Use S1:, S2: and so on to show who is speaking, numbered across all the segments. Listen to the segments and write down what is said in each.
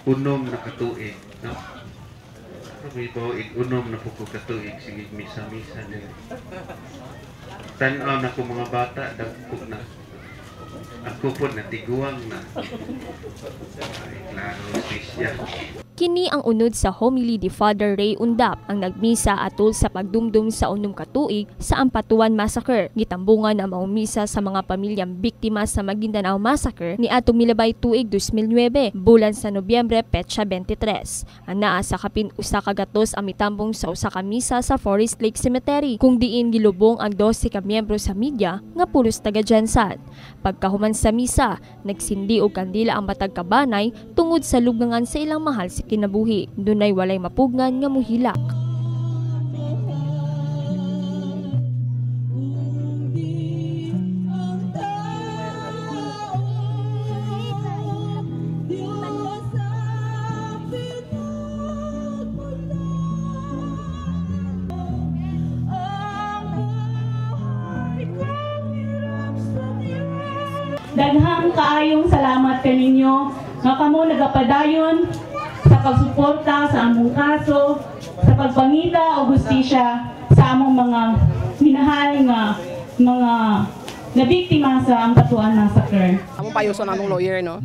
S1: unom na katuig, no? May tuig, unom na po ko katuig, sige, misa-misa nila. Tanaw na ko mga bata, dagpo na. Ako po natiguang na. Ay, klaro, sisya.
S2: Kini ang unod sa homily ni Father Ray Undap ang nagmisa atol sa pagdumdum sa unom ka tuig sa Ampatuan Massacre. Gitambungan ang mga misa sa mga pamilyang biktima sa Maguindanao Massacre ni atong milabay tuig 2009, bulan sa Nobyembre petsa 23. Anaa sa kapin usa ka gatos ang mitambong sa usa ka misa sa Forest Lake Cemetery, kung diin gilubong ang 12 ka miyembro sa media nga pulos taga Jansan. Pagkahuman sa misa, nagsindi og kandila ang matag kabanay tungod sa lubngangan sa ilang mahal sa kinabuhi. Dunay walay mapugnan nga muhilak.
S3: Daghang kaayong salamat kaninyo nga kamo nagapadayon sa pagsuporta sa among kaso, sa pagpangita o hustisya sa among mga minahal nga mga nabiktima sa Ampatuan Massacre.
S4: Among payuson among lawyer, no?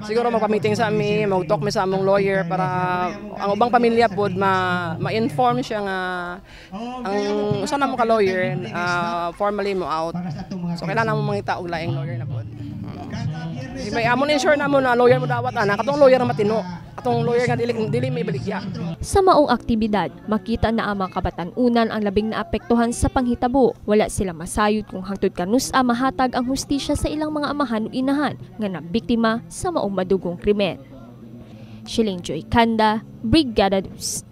S4: Siguro magpa-meeting sa amin, mag-talk mi sa among lawyer para ang ubang pamilya pod ma-inform siya nga ang usa na mo ka lawyer formally mo out. So kailangan mo mangita og laing lawyer na pod. May amon ensure na mo na lawyer mo dawat ana katong lawyer nga matino. Atong lawyer nga dili may baligya.
S2: Sa maong aktibidad, makita na ang mga kabatan-unan ang labing naapektuhan sa panghitabo. Wala sila masayod kung hangtod kanusa mahatag ang hustisya sa ilang mga amahan o inahan nga nabiktima sa maong madugong krimen. Shilling Joy Kanda, Brigada News.